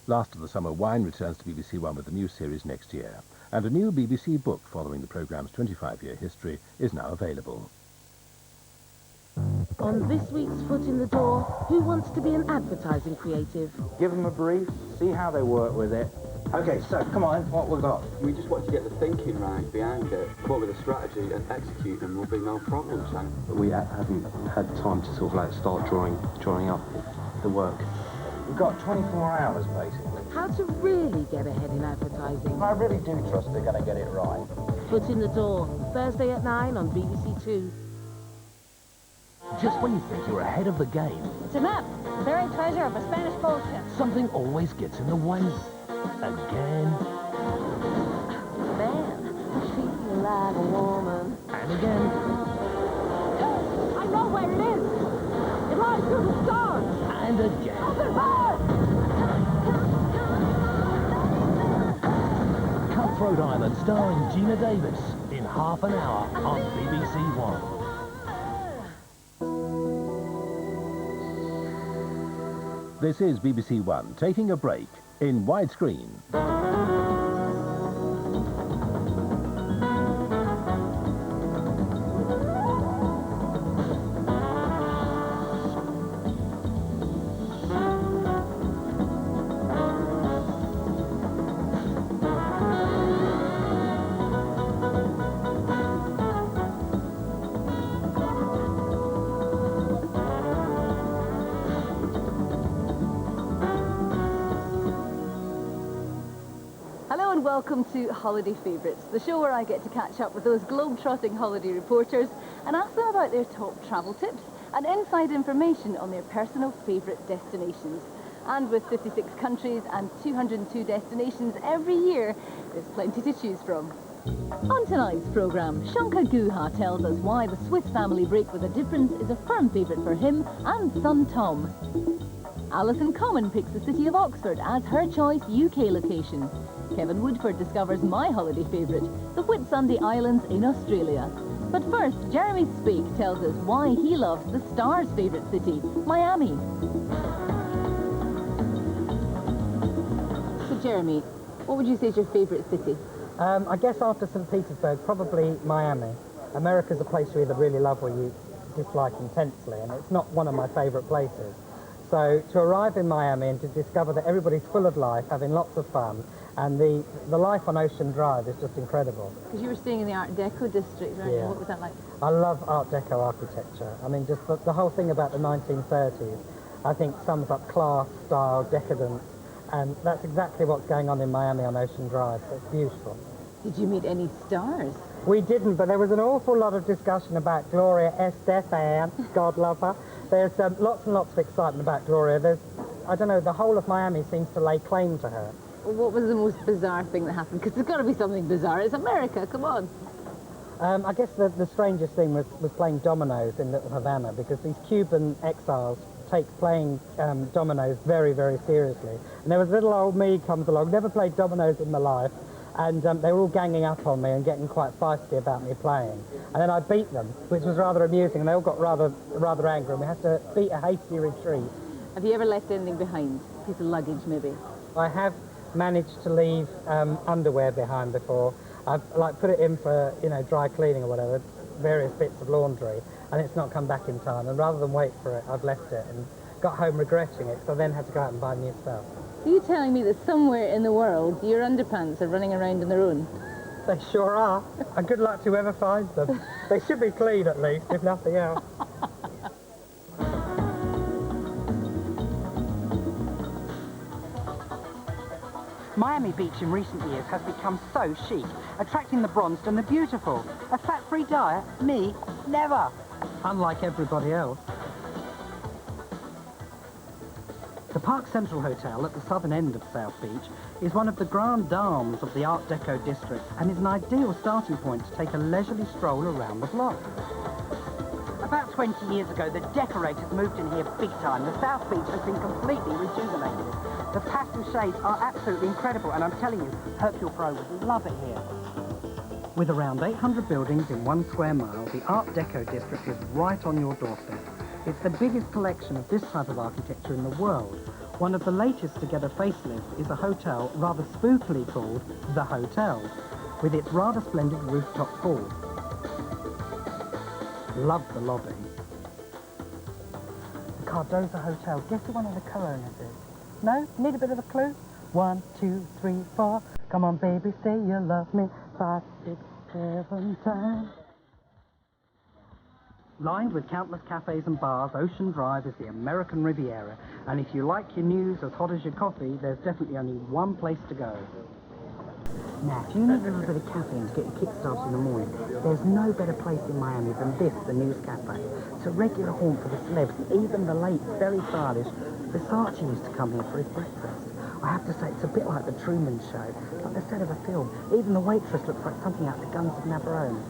Last of the Summer Wine returns to BBC One with a new series next year. And a new BBC book following the programme's 25-year history is now available. On this week's Foot in the Door, who wants to be an advertising creative? Give them a brief, see how they work with it. Okay, so come on, what we've got? We just want to get the thinking right behind it, come up with a strategy and execute them will be no problem, Sam. We haven't had time to sort of like start drawing up the work. We've got 24 hours basically. How to really get ahead in advertising. I really do trust they're going to get it right. Foot in the Door, Thursday at 9 on BBC Two. Just when you think you're ahead of the game, It's a map, the buried treasure of a Spanish gold ship. something always gets in the way. Again Man, I feel like a woman. and again I know where it is. It lies through the stars. and again. Open fire! Cutthroat Island, starring Gina Davis, in half an hour on BBC One. This is BBC One, taking a break in widescreen. Hello and welcome to Holiday Favourites, the show where I get to catch up with those globe-trotting holiday reporters and ask them about their top travel tips and inside information on their personal favourite destinations. And with 56 countries and 202 destinations every year, there's plenty to choose from. On tonight's programme, Shankar Guha tells us why the Swiss family break with a difference is a firm favourite for him and son Tom. Alison Common picks the city of Oxford as her choice UK location. Kevin Woodford discovers my holiday favourite, the Whitsunday Islands in Australia. But first, Jeremy Spake tells us why he loves the Star's favourite city, Miami. So Jeremy, what would you say is your favourite city? I guess after St. Petersburg, probably Miami. America's a place you either really love or you dislike intensely, and it's not one of my favourite places. So to arrive in Miami and to discover that everybody's full of life, having lots of fun, and the life on Ocean Drive is just incredible. Because you were staying in the Art Deco district, right? Yeah. What was that like? I love Art Deco architecture. I mean, just the whole thing about the 1930s, I think sums up class, style, decadence, and that's exactly what's going on in Miami on Ocean Drive. So it's beautiful. Did you meet any stars? We didn't, but there was an awful lot of discussion about Gloria Estefan, God love her. There's lots and lots of excitement about Gloria. I don't know, the whole of Miami seems to lay claim to her. What was the most bizarre thing that happened? Because there's got to be something bizarre. It's America, come on. I guess the strangest thing was playing dominoes in Little Havana, because these Cuban exiles take playing dominoes very, very seriously. And there was little old me comes along, never played dominoes in my life, and they were all ganging up on me and getting quite feisty about me playing. And then I beat them, which was rather amusing, and they all got rather angry, and we had to beat a hasty retreat. Have you ever left anything behind? A piece of luggage, maybe? I have managed to leave underwear behind before. I've put it in for, you know, dry cleaning or whatever, various bits of laundry, and it's not come back in time. And rather than wait for it, I've left it and got home regretting it, so I then had to go out and buy new stuff. Are you telling me that somewhere in the world your underpants are running around on their own? They sure are. And good luck to whoever finds them. They should be clean at least, if nothing else. Miami Beach in recent years has become so chic, attracting the bronzed and the beautiful. A fat-free diet? Me? Never! Unlike everybody else. The Park Central Hotel at the southern end of South Beach is one of the grand dames of the Art Deco district and is an ideal starting point to take a leisurely stroll around the block. About 20 years ago, the decorators moved in here big time. The South Beach has been completely rejuvenated. The pastel shades are absolutely incredible, and I'm telling you, Hercule Poirot would love it here. With around 800 buildings in 1 square mile, the Art Deco district is right on your doorstep. It's the biggest collection of this type of architecture in the world, One of the latest to get a facelift is a hotel rather spookily called The Hotel, with its rather splendid rooftop pool. Love the lobby. The Cardoza Hotel. Guess who one of the co-owners is? No? Need a bit of a clue? 1, 2, 3, 4. Come on, baby, say you love me. 5, 6, 7 times. Lined with countless cafes and bars, Ocean Drive is the American Riviera. And if you like your news as hot as your coffee, there's definitely only one place to go. Now, if you need a little bit of caffeine to get your kick started in the morning, there's no better place in Miami than this, the News Cafe. It's a regular haunt for the celebs, even the late, very stylish Versace used to come here for his breakfast. I have to say, it's a bit like the Truman Show, like the set of a film. Even the waitress looks like something out of the Guns of Navarone.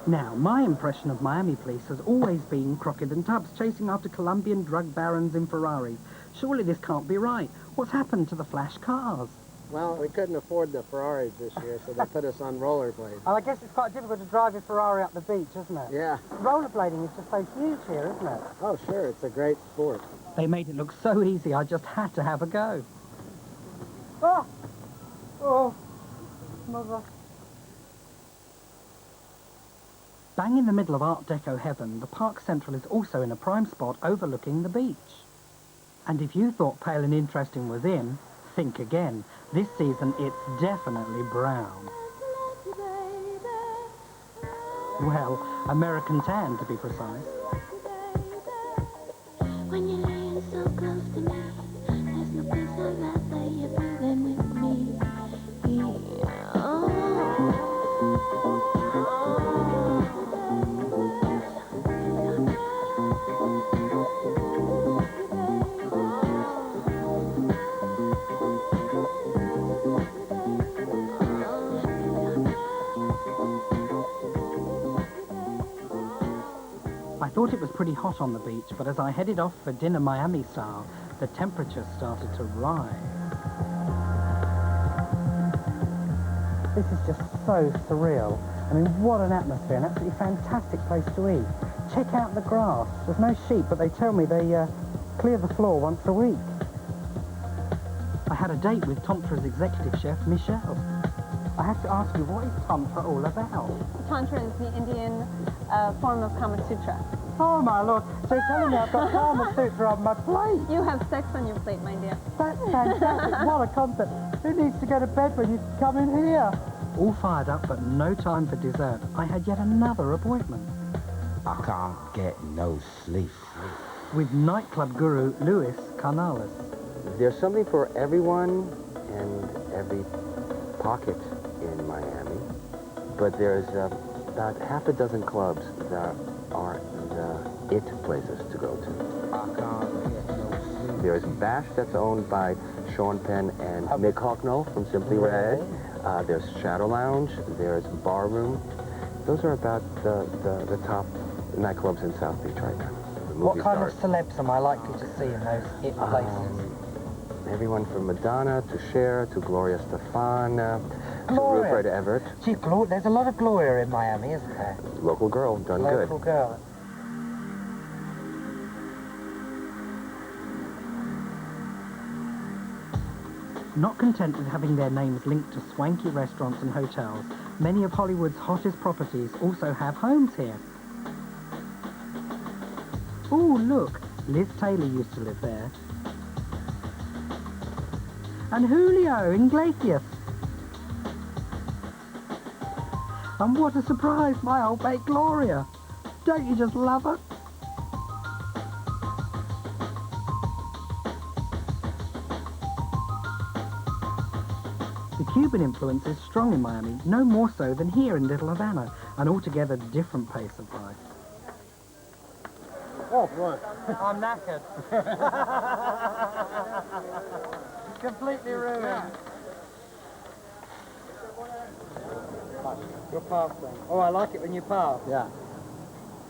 Now, my impression of Miami police has always been Crockett and Tubbs chasing after Colombian drug barons in Ferraris. Surely this can't be right. What's happened to the flash cars? Well, we couldn't afford the Ferraris this year, so they put us on rollerblades. Well, I guess it's quite difficult to drive a Ferrari up the beach, isn't it? Yeah. Rollerblading is just so huge here, isn't it? Oh, sure, it's a great sport. They made it look so easy, I just had to have a go. Oh! Oh! Mother. Bang in the middle of Art Deco heaven, the Park Central is also in a prime spot overlooking the beach. And if you thought Pale and Interesting was in, think again. This season, it's definitely brown. Well, American tan, to be precise. When you're laying so close to me, there's no place I'd rather you be than with me. I thought it was pretty hot on the beach, but as I headed off for dinner Miami style, the temperature started to rise. This is just so surreal. I mean, what an atmosphere, an absolutely fantastic place to eat. Check out the grass. There's no sheep, but they tell me they clear the floor once a week. I had a date with Tantra's executive chef, Michelle. I have to ask you, what is Tantra all about? Tantra is the Indian form of Kama Sutra. Oh, my Lord. So you're telling me I've got Kama Sutra on my plate? You have sex on your plate, my dear. That's fantastic. What a concept. Who needs to go to bed when you come in here? All fired up, but no time for dessert. I had yet another appointment. I can't get no sleep. With nightclub guru Luis Canales. There's something for everyone and every pocket in Miami, but there's about half a dozen clubs that are the it places to go to. I can't get no sleep. There's Bash, that's owned by Sean Penn and Mick Hocknell from Simply Red. There's Shadow Lounge, there's Barroom. Those are about the top nightclubs in South Beach right now. What kind of celebs am I likely to see in those it places? Everyone from Madonna to Cher to Gloria Stefan to Gloria. Rupert Everett. Gee, there's a lot of Gloria in Miami, isn't there? Local girl, done good. Local girl. Not content with having their names linked to swanky restaurants and hotels, many of Hollywood's hottest properties also have homes here. Ooh, look, Liz Taylor used to live there. And Julio Iglesias. And what a surprise, my old mate Gloria. Don't you just love her? The Cuban influence is strong in Miami, no more so than here in Little Havana, an altogether different pace of life. Oh, boy. I'm knackered. Completely ruined. You're passing. Oh, I like it when you pass. Yeah.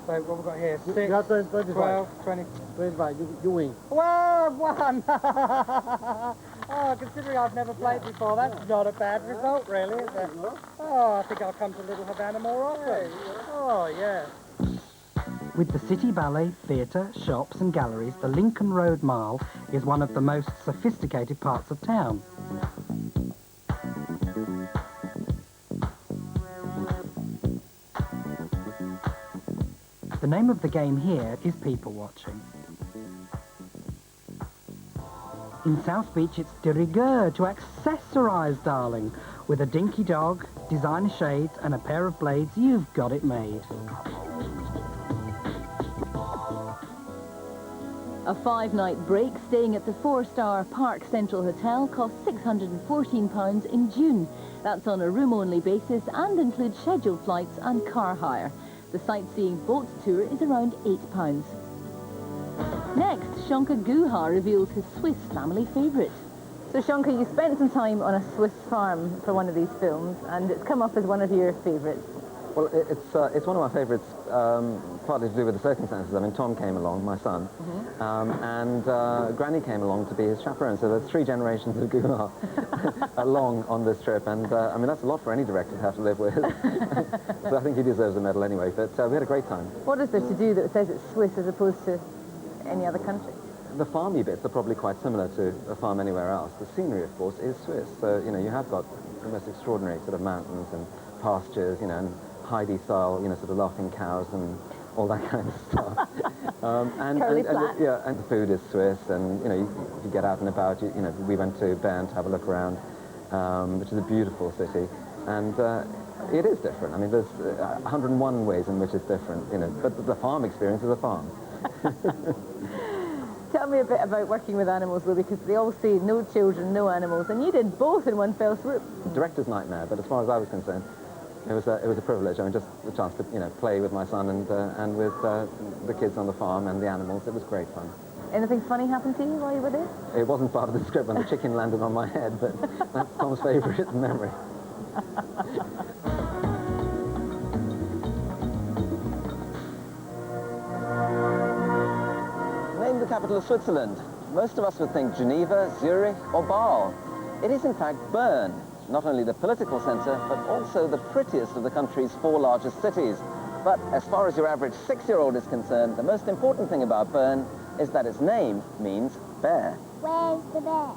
So what have we got here? 6, You got 25. 12, 20. 25, you win. Well, I've won! Oh, considering I've never played before, that's not a bad result, really, is it? Oh, I think I'll come to Little Havana more often. Oh, yeah. With the City Ballet, theatre, shops and galleries, the Lincoln Road Mile is one of the most sophisticated parts of town. The name of the game here is people watching. In South Beach, it's de rigueur to accessorise, darling. With a dinky dog, designer shades and a pair of blades, you've got it made. A 5-night break staying at the 4-star Park Central Hotel costs £614 in June. That's on a room-only basis and includes scheduled flights and car hire. The sightseeing boat tour is around £8. Next, Shonka Guha reveals his Swiss family favourite. So Shonka, you spent some time on a Swiss farm for one of these films, and it's come up as one of your favourites. Well, it's one of my favourites, partly to do with the circumstances. I mean, Tom came along, my son, and Granny came along to be his chaperone. So there's 3 generations of Guha along on this trip, and I mean, that's a lot for any director to have to live with. So I think he deserves a medal anyway, but we had a great time. What is there to do that says it's Swiss as opposed to any other country? The farmy bits are probably quite similar to a farm anywhere else. The scenery, of course, is Swiss. So, you know, you have got the most extraordinary sort of mountains and pastures, you know, and Heidi-style, you know, sort of laughing cows and all that kind of stuff. and the food is Swiss, and, you know, if you get out and about, you know, we went to Bern to have a look around, which is a beautiful city, and it is different. I mean, there's 101 ways in which it's different, you know, but the farm experience is a farm. Tell me a bit about working with animals, though, because they all say no children, no animals, and you did both in one fell swoop. Director's nightmare, but as far as I was concerned, it was a privilege. I mean, just the chance to, you know, play with my son and with the kids on the farm and the animals. It was great fun. Anything funny happened to you while you were there? It wasn't part of the script when the chicken landed on my head, but that's Tom's favourite memory. Name the capital of Switzerland. Most of us would think Geneva, Zurich or Basel. It is in fact Bern. Not only the political centre, but also the prettiest of the country's 4 largest cities. But as far as your average 6-year-old is concerned, the most important thing about Bern is that its name means bear. Where's the bear?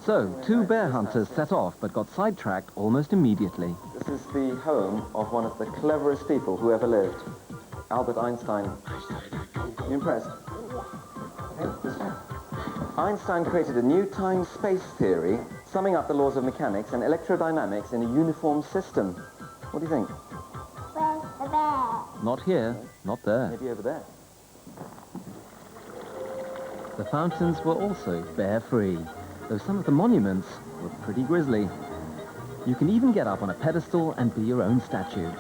So, 2 bear hunters set off, but got sidetracked almost immediately. This is the home of one of the cleverest people who ever lived, Albert Einstein. You impressed? Einstein created a new time-space theory, summing up the laws of mechanics and electrodynamics in a uniform system. What do you think? Where's the bear? Not here, not there. Maybe over there. The fountains were also bear-free, though some of the monuments were pretty grisly. You can even get up on a pedestal and be your own statue.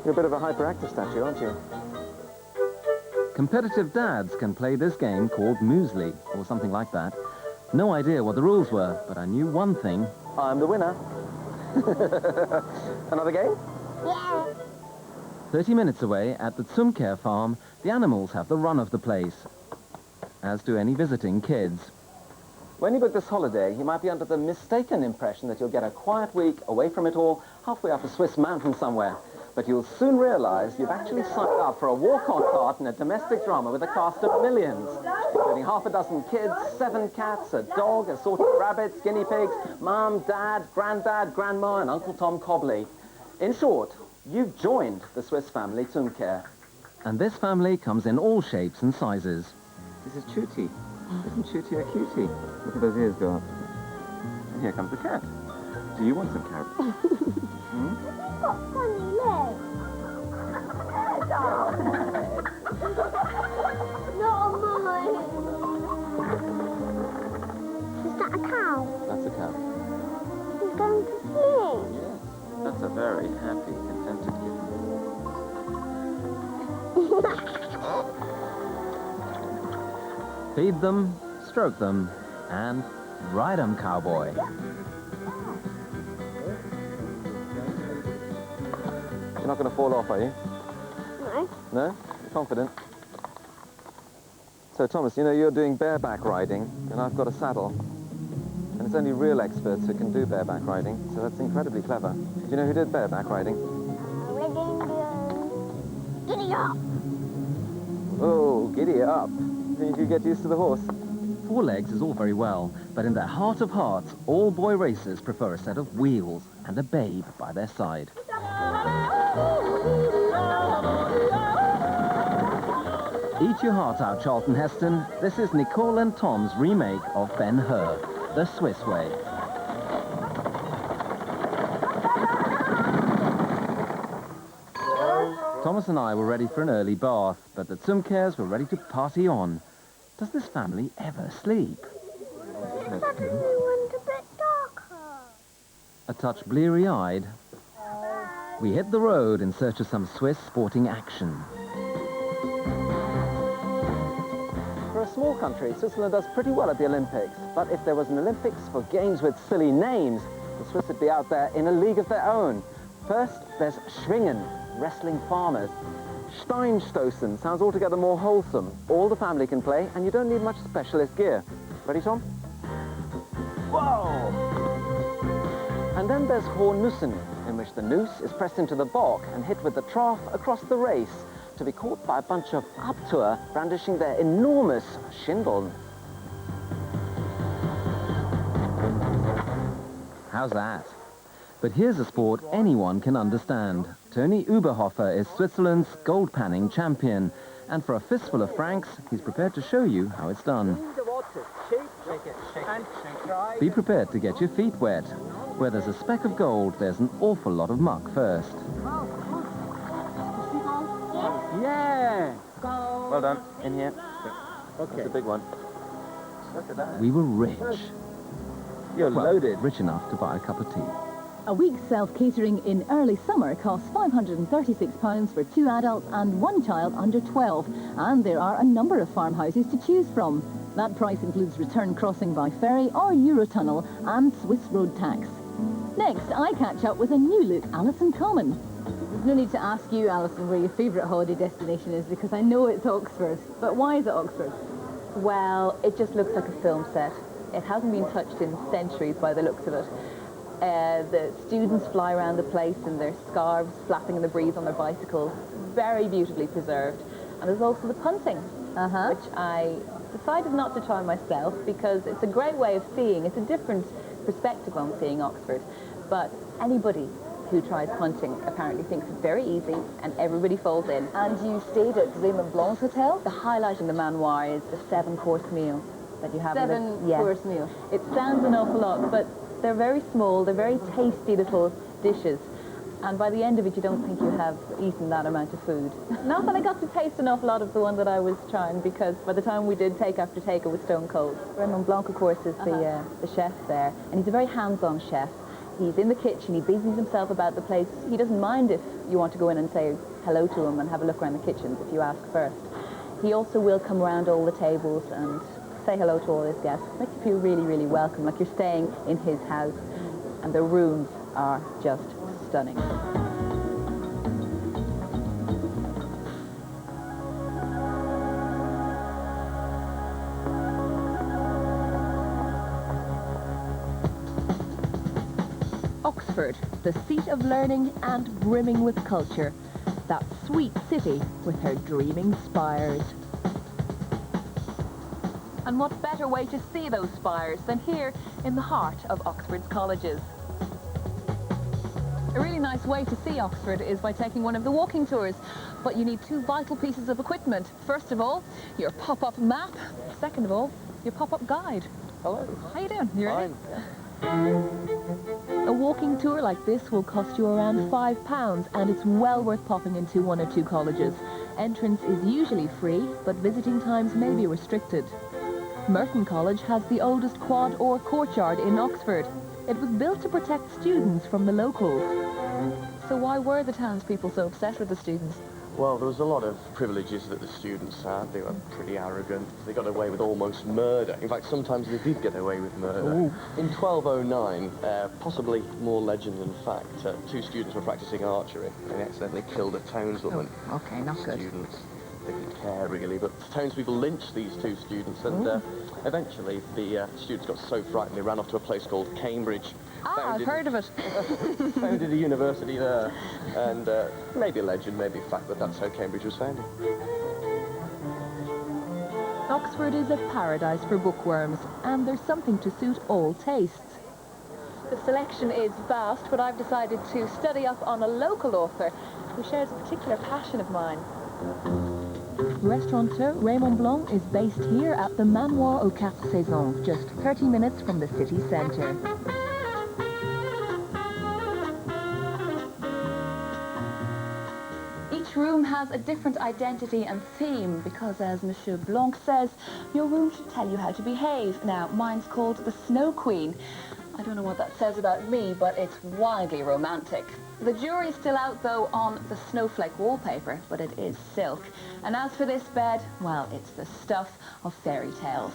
You're a bit of a hyperactive statue, aren't you? Competitive dads can play this game called Muesli, or something like that. No idea what the rules were, but I knew one thing. I'm the winner. Another game? Yeah. 30 minutes away at the Zumkehr farm, the animals have the run of the place, as do any visiting kids. When you book this holiday, you might be under the mistaken impression that you'll get a quiet week away from it all, halfway up a Swiss mountain somewhere. But you'll soon realize you've actually signed up for a walk-on part in a domestic drama with a cast of millions, including half a dozen kids, 7 cats, a dog, assorted rabbits, guinea pigs, mum, dad, granddad, grandma, and Uncle Tom Cobley. In short, you've joined the Swiss family Zumkehr. And this family comes in all shapes and sizes. This is Chuti. Isn't Chuti a cutie? Look at those ears go up. And here comes the cat. Do you want some carrots? Got funny legs. Not mine. Is that a cow? That's a cow. He's going to sleep. Yes. That's a very happy, contented kitten. Feed them, stroke them, and ride 'em, cowboy. You're not going to fall off, are you? No. No? You're confident? So, Thomas, you know, you're doing bareback riding, and I've got a saddle. And it's only real experts who can do bareback riding, so that's incredibly clever. Do you know who did bareback riding? Giddy up. Oh, giddy up. Did you get used to the horse? 4 legs is all very well, but in their heart of hearts, all boy racers prefer a set of wheels and a babe by their side. Eat your heart out, Charlton Heston. This is Nicole and Tom's remake of Ben-Hur, the Swiss way. Thomas and I were ready for an early bath, but the Zumkehrs were ready to party on. Does this family ever sleep? Suddenly went a bit darker. A touch bleary-eyed, we hit the road in search of some Swiss sporting action. For a small country, Switzerland does pretty well at the Olympics, but if there was an Olympics for games with silly names, the Swiss would be out there in a league of their own. First, there's Schwingen, wrestling farmers. Steinstoßen sounds altogether more wholesome. All the family can play, and you don't need much specialist gear. Ready, Tom? Whoa! And then there's Hornussen, in which the noose is pressed into the balk and hit with the trough across the race, to be caught by a bunch of Abtur brandishing their enormous Schindeln. How's that? But here's a sport anyone can understand. Tony Uberhofer is Switzerland's gold panning champion, and for a fistful of francs, he's prepared to show you how it's done. Be prepared to get your feet wet. Where there's a speck of gold, there's an awful lot of muck first. Yeah! Well done. In here. Okay. That's a big one. Look at that. We were rich. You're loaded. Rich enough to buy a cup of tea. A week's self-catering in early summer costs £536 for 2 adults and 1 child under 12. And there are a number of farmhouses to choose from. That price includes return crossing by ferry or Eurotunnel and Swiss road tax. Next, I catch up with a new look Alison Common. There's no need to ask you, Alison, where your favourite holiday destination is, because I know it's Oxford. But why is it Oxford? Well, it just looks like a film set. It hasn't been touched in centuries by the looks of it. The students fly around the place in their scarves, flapping in the breeze on their bicycles. Very beautifully preserved. And there's also the punting, which I decided not to try myself because it's a great way of seeing. It's a different perspective on seeing Oxford. But anybody who tries punting apparently thinks it's very easy and everybody falls in. And you stayed at Raymond Blanc's hotel? The highlight in the manoir is the 7-course meal that you have. 7-course meal. It sounds an awful lot, but they're very small, they're very tasty little dishes. And by the end of it, you don't think you have eaten that amount of food. Not that I got to taste an awful lot of the one that I was trying, because by the time we did take after take, it was stone cold. Raymond Blanc, of course, is the chef there, and he's a very hands-on chef. He's in the kitchen, he busies himself about the place. He doesn't mind if you want to go in and say hello to him and have a look around the kitchens if you ask first. He also will come around all the tables and say hello to all his guests. Makes you feel really, really welcome, like you're staying in his house. And the rooms are just stunning. Oxford, the seat of learning and brimming with culture. That sweet city with her dreaming spires. And what better way to see those spires than here in the heart of Oxford's colleges? A really nice way to see Oxford is by taking one of the walking tours, but you need 2 vital pieces of equipment. First of all, your pop-up map. Second of all, your pop-up guide. Hello. How you doing? You ready? A walking tour like this will cost you around £5, and it's well worth popping into 1 or 2 colleges. Entrance is usually free, but visiting times may be restricted. Merton College has the oldest quad or courtyard in Oxford. It was built to protect students from the locals. So why were the townspeople so upset with the students? Well, there was a lot of privileges that the students had. They were pretty arrogant. They got away with almost murder. In fact, sometimes they did get away with murder. Ooh. In 1209, possibly more legend than fact, 2 students were practicing archery and they accidentally killed a townswoman. Oh, okay, not good. Students didn't care really, but townspeople lynched these 2 students, and eventually the students got so frightened they ran off to a place called Cambridge. I've heard of it. Founded a university there, and maybe a legend, maybe a fact, but that's how Cambridge was founded. Oxford is a paradise for bookworms, and there's something to suit all tastes. The selection is vast, but I've decided to study up on a local author who shares a particular passion of mine. Restaurateur Raymond Blanc is based here at the Manoir aux Quatre Saisons, just 30 minutes from the city centre. Each room has a different identity and theme because, as Monsieur Blanc says, your room should tell you how to behave. Now, mine's called the Snow Queen. I don't know what that says about me, but it's wildly romantic. The jury's still out, though, on the snowflake wallpaper, but it is silk. And as for this bed, well, it's the stuff of fairy tales.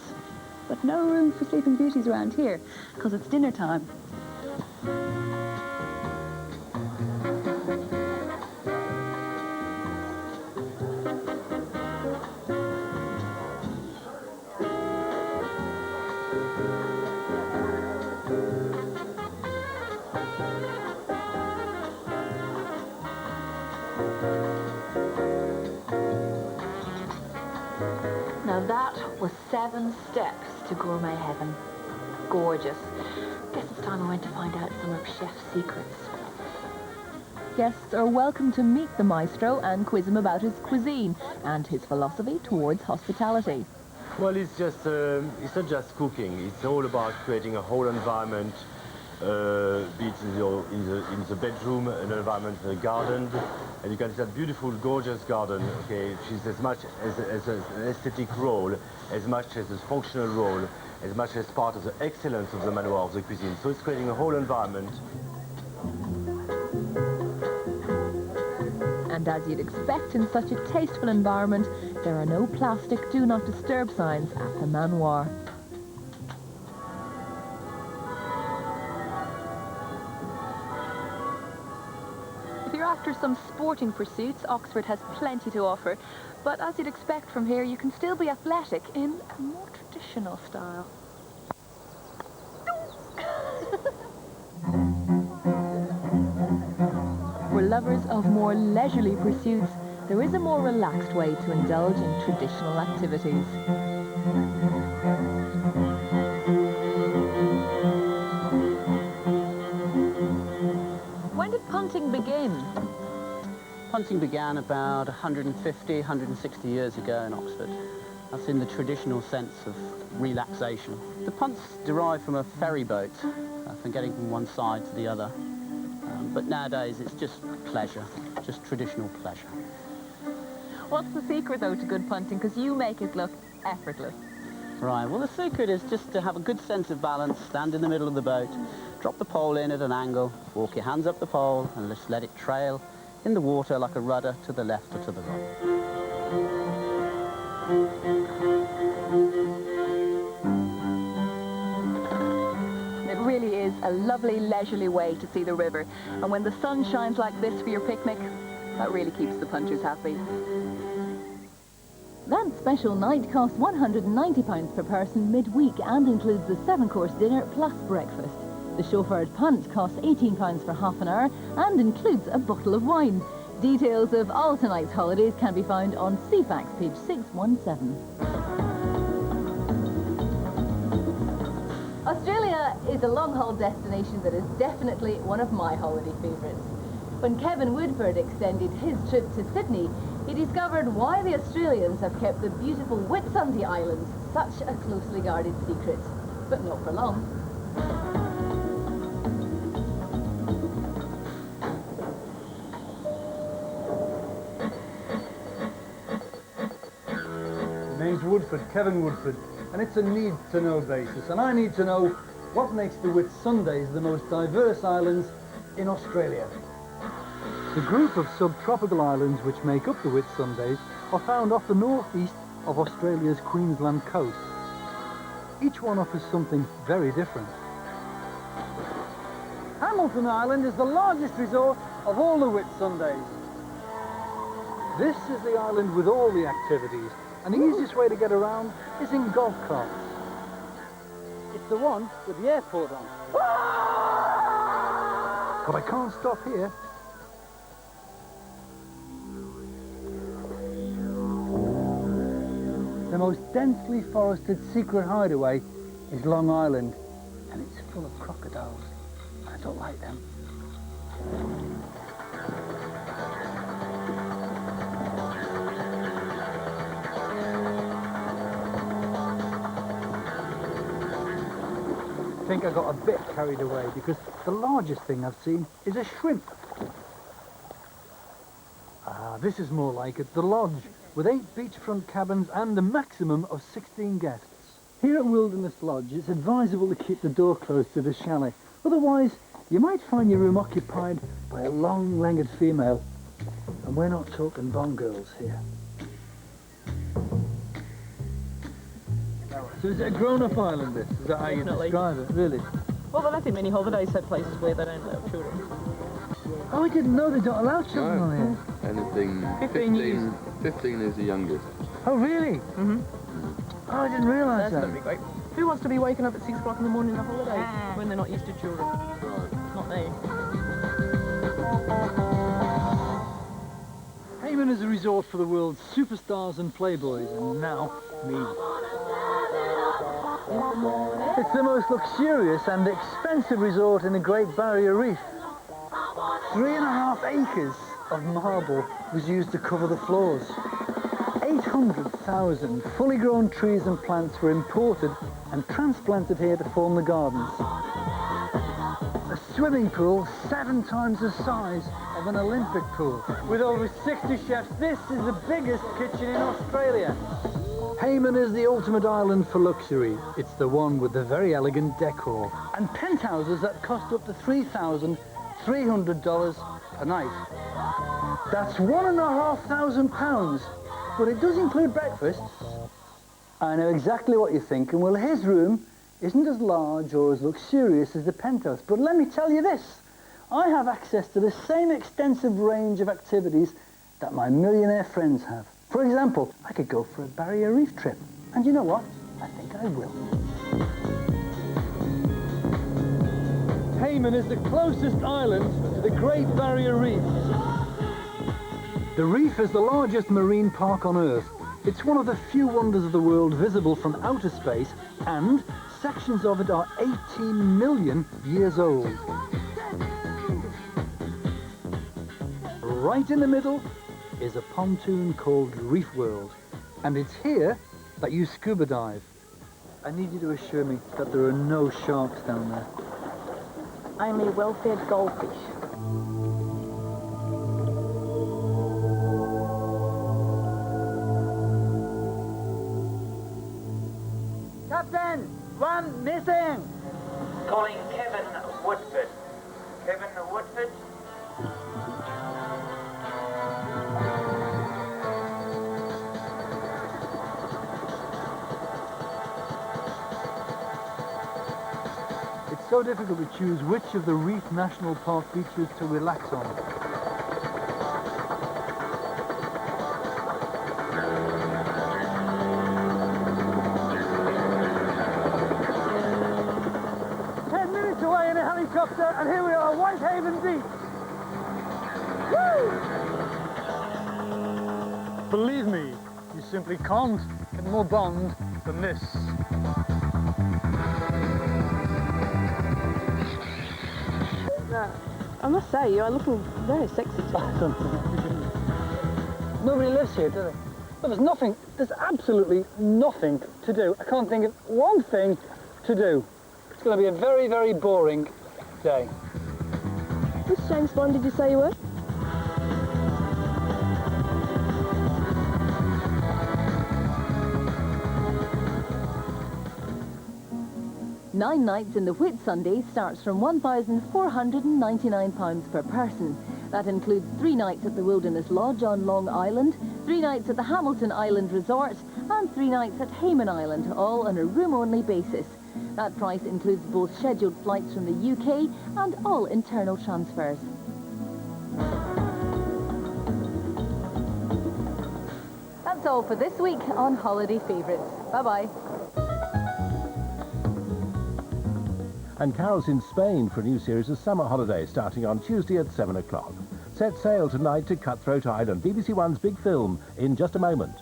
But no room for sleeping beauties around here, because it's dinner time. Now that was 7 steps to gourmet heaven. Gorgeous. Guess it's time I went to find out some of Chef's secrets. Guests are welcome to meet the maestro and quiz him about his cuisine and his philosophy towards hospitality. Well, it's not just cooking. It's all about creating a whole environment, be it in the bedroom, an environment, a garden, and you can see that beautiful, gorgeous garden, okay, which is as much as an aesthetic role, as much as a functional role, as much as part of the excellence of the manoir of the cuisine. So it's creating a whole environment. And as you'd expect in such a tasteful environment, there are no plastic do not disturb signs at the manoir. If you're after some sporting pursuits, Oxford has plenty to offer. But as you'd expect from here, you can still be athletic in a more traditional style. For lovers of more leisurely pursuits, there is a more relaxed way to indulge in traditional activities. When did punting begin? Punting began about 150, 160 years ago in Oxford. That's in the traditional sense of relaxation. The punts derive from a ferry boat, from getting from one side to the other. But nowadays it's just pleasure, just traditional pleasure. What's the secret, though, to good punting? Because you make it look effortless. Right, well, the secret is just to have a good sense of balance, stand in the middle of the boat, drop the pole in at an angle, walk your hands up the pole, and just let it trail in the water like a rudder to the left or to the right. It really is a lovely, leisurely way to see the river. And when the sun shines like this for your picnic, that really keeps the punchers happy. That special night costs £190 per person midweek and includes the 7-course dinner plus breakfast. The chauffeured punt costs £18 for half an hour and includes a bottle of wine. Details of all tonight's holidays can be found on CFAX page 617. Australia is a long-haul destination that is definitely one of my holiday favourites. When Kevin Woodford extended his trip to Sydney, he discovered why the Australians have kept the beautiful Whitsunday Islands such a closely guarded secret. But not for long. My name's Woodford, Kevin Woodford, and it's a need-to-know basis, and I need to know what makes the Whitsundays the most diverse islands in Australia. The group of subtropical islands which make up the Whitsundays are found off the northeast of Australia's Queensland coast. Each one offers something very different. Hamilton Island is the largest resort of all the Whitsundays. This is the island with all the activities, and the easiest way to get around is in golf carts. It's the one with the airport on. But I can't stop here. the most densely forested secret hideaway is Long Island, and it's full of crocodiles. I don't like them. I think I got a bit carried away because the largest thing I've seen is a shrimp. Ah, this is more like it, the lodge, with 8 beachfront cabins and a maximum of 16 guests. Here at Wilderness Lodge, it's advisable to keep the door closed to the chalet. Otherwise, you might find your room occupied by a long-legged female. And we're not talking bong girls here. So is it a grown-up island, this? Is that how you describe it, really? Well, they're letting many holiday places where they don't allow children. Oh, I didn't know they don't allow children on here. Anything 15 is the youngest. Oh, really? Mm-hmm. Oh, I didn't realise that. That's going to be great. Who wants to be waking up at 6 o'clock in the morning on a holiday when they're not used to children? Not me. Hayman is a resort for the world's superstars and playboys, and now, me. It's the most luxurious and expensive resort in the Great Barrier Reef. 3.5 acres of marble was used to cover the floors. 800,000 fully grown trees and plants were imported and transplanted here to form the gardens. A swimming pool 7 times the size of an Olympic pool. With over 60 chefs, this is the biggest kitchen in Australia. Hayman is the ultimate island for luxury. It's the one with the very elegant decor and penthouses that cost up to $3,300 per night. That's £1,500, but it does include breakfasts. I know exactly what you're thinking. Well, his room isn't as large or as luxurious as the penthouse, but let me tell you this. I have access to the same extensive range of activities that my millionaire friends have. For example, I could go for a Barrier Reef trip. And you know what? I think I will. Hayman is the closest island to the Great Barrier Reef. The reef is the largest marine park on Earth. It's one of the few wonders of the world visible from outer space, and sections of it are 18 million years old. Right in the middle is a pontoon called Reef World, and it's here that you scuba dive. I need you to assure me that there are no sharks down there. Only well-fed goldfish. Captain, one missing! Calling Kevin Woodford. Kevin Woodford? It's so difficult to choose which of the Reef National Park beaches to relax on. Away in a helicopter, and here we are, Whitehaven Beach. Woo! Believe me, you simply can't get more Bond than this. I must say, you are looking very sexy today. Nobody lives here, do they? Well, there's nothing, there's absolutely nothing to do. I can't think of one thing to do. It's going to be a very, very boring day. Which James Bond did you say you were? Nine nights in the Whitsunday starts from £1,499 per person. That includes 3 nights at the Wilderness Lodge on Long Island, 3 nights at the Hamilton Island Resort, and 3 nights at Hayman Island, all on a room-only basis. That price includes both scheduled flights from the UK and all internal transfers. That's all for this week on Holiday Favourites. Bye-bye. And Carol's in Spain for a new series of summer holidays starting on Tuesday at 7 o'clock. Set sail tonight to Cutthroat Island, BBC One's big film, in just a moment.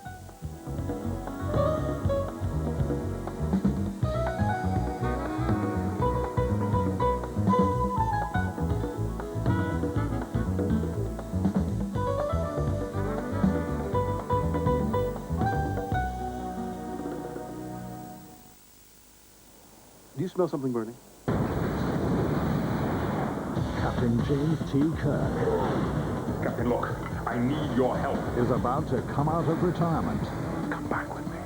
Do you smell something burning? Captain James T. Kirk Captain, look, I need your help. is about to come out of retirement. Come back with me.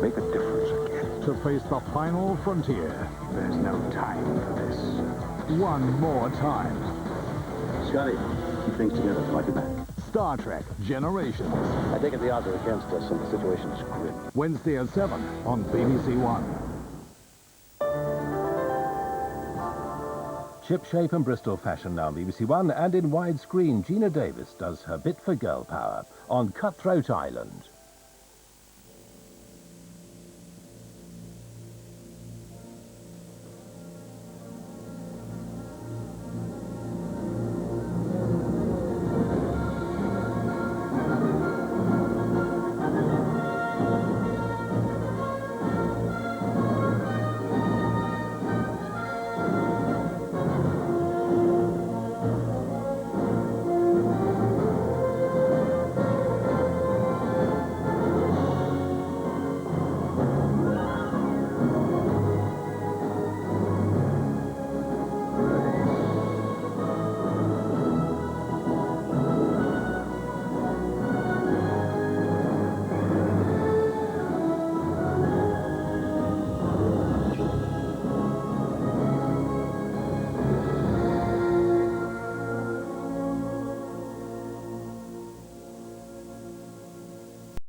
Make a difference again. To face the final frontier. There's no time for this. One more time. Scotty, keep things together. I'll be back. Star Trek Generations. I take it the odds are against us and the situation is grim. Wednesday at 7 on BBC One. Chip shape and Bristol fashion now on BBC One, and in widescreen, Gina Davis does her bit for girl power on Cutthroat Island.